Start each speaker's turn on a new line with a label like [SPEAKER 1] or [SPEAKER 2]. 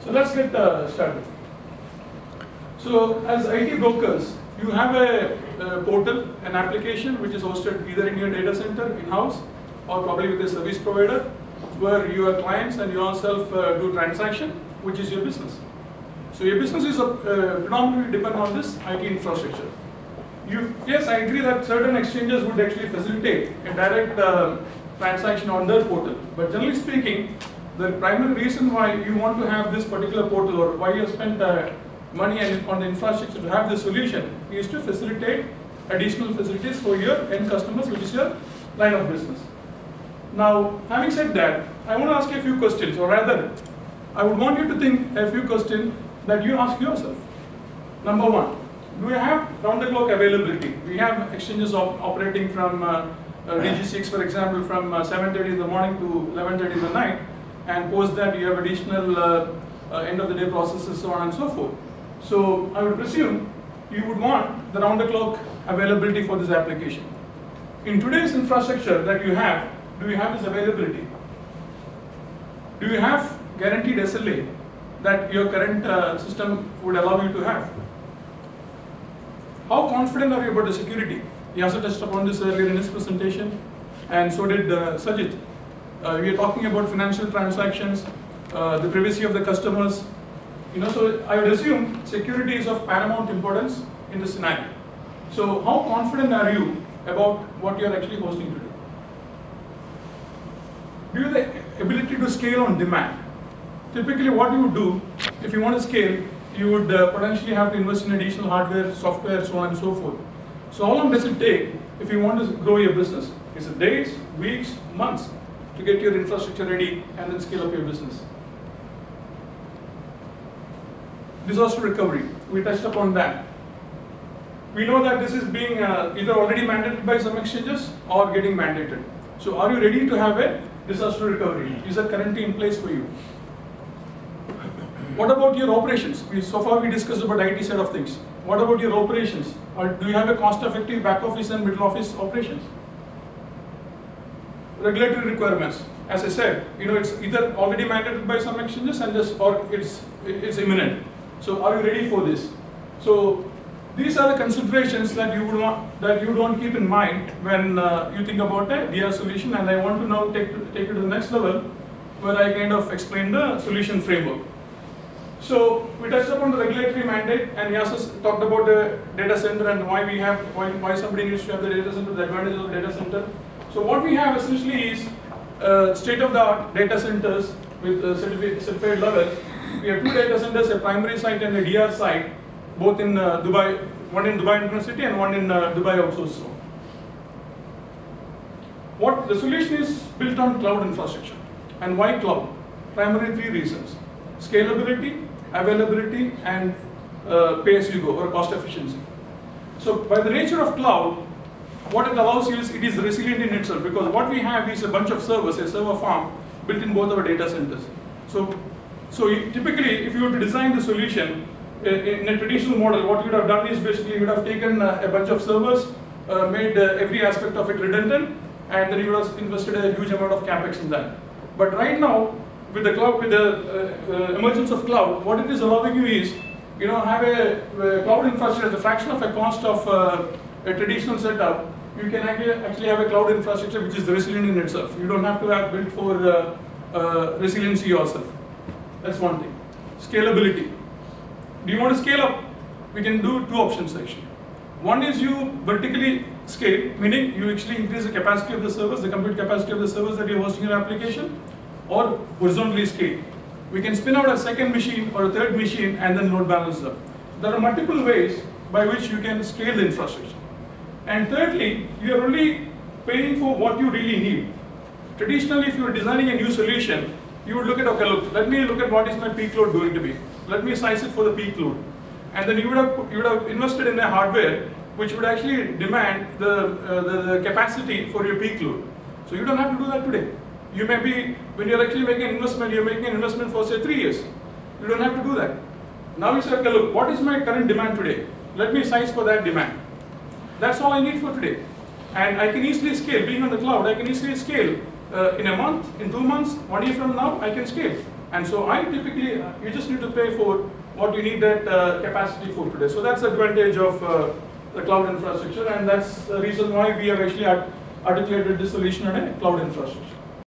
[SPEAKER 1] So let's get started. So as IT brokers, you have a portal, an application which is hosted either in your data center in-house or probably with a service provider, where your clients and yourself do transaction, which is your business. So your business is predominantly depend on this IT infrastructure. Yes, I agree that certain exchanges would actually facilitate a direct transaction on their portal. But generally speaking, the primary reason why you want to have this particular portal, or why you spent money on the infrastructure to have this solution, is to facilitate additional facilities for your end customers, which is your line of business. Now, having said that, I want to ask you a few questions, or rather, I would want you to think a few questions that you ask yourself. Number one, do we have round-the-clock availability? We have exchanges operating from DG6, for example, from 7:30 in the morning to 11:30 in the night, and post that you have additional end-of-the-day processes, so on and so forth. So I would presume you would want the round-the-clock availability for this application. In today's infrastructure that you have, do you have this availability? Do you have guaranteed SLA that your current system would allow you to have? How confident are you about the security? He also touched upon this earlier in his presentation, and so did Sajid. We are talking about financial transactions, the privacy of the customers. So I would assume security is of paramount importance in this scenario. So how confident are you about what you are actually hosting today? Do you have the ability to scale on demand? Typically what you would do, if you want to scale, you would potentially have to invest in additional hardware, software, so on and so forth. So how long does it take if you want to grow your business? Is it days, weeks, months to get your infrastructure ready and then scale up your business? Disaster recovery, we touched upon that. We know that this is being either already mandated by some exchanges or getting mandated. So are you ready to have a disaster recovery? Is that currently in place for you? What about your operations? So far we discussed about IT side of things. What about your operations? Or do you have a cost-effective back office and middle office operations? Regulatory requirements. As I said, it's either already mandated by some exchanges or it's imminent. So are you ready for this? So these are the considerations that you would want to keep in mind when you think about a DR solution. And I want to now take it to the next level, where I kind of explain the solution framework. So we touched upon the regulatory mandate, and we also talked about the data center and why somebody needs to have the data center, the advantages of the data center. So what we have essentially is state-of-the-art data centers with certified level. We have two data centers, a primary site and a DR site, both in Dubai, one in Dubai University and one in Dubai outsource zone. What the solution is built on cloud infrastructure. And why cloud? Primarily three reasons: scalability, availability, and pay-as-you-go, or cost efficiency. So by the nature of cloud, what it allows you is it is resilient in itself, because what we have is a bunch of servers, a server farm built in both our data centers. So typically, if you were to design the solution in a traditional model, what you would have done is basically you would have taken a bunch of servers, made every aspect of it redundant, and then you would have invested a huge amount of capex in that. But right now, with the cloud, with the emergence of cloud, what it is allowing you is, have a cloud infrastructure at the fraction of a cost of a traditional setup. You can actually have a cloud infrastructure which is resilient in itself. You don't have to have built for resiliency yourself. That's one thing. Scalability. Do you want to scale up? We can do two options actually. One is you vertically scale, meaning you actually increase the capacity of the servers, the compute capacity of the servers that you're hosting your application, or horizontally scale. We can spin out a second machine or a third machine and then load balance them. There are multiple ways by which you can scale the infrastructure. And thirdly, you are only paying for what you really need. Traditionally, if you are designing a new solution, you would look at, okay, look, let me look at what is my peak load going to be. Let me size it for the peak load. And then you would have invested in a hardware which would actually demand the capacity for your peak load. So you don't have to do that today. You may be, when you're actually making an investment, you're making an investment for say 3 years. You don't have to do that. Now you say, okay, look, what is my current demand today? Let me size for that demand. That's all I need for today. And I can easily scale, being on the cloud, I can easily scale in a month, in 2 months, 1 year from now, I can scale. And so I typically, you just need to pay for what you need that capacity for today. So that's the advantage of the cloud infrastructure, and that's the reason why we have actually articulated this solution on a cloud infrastructure.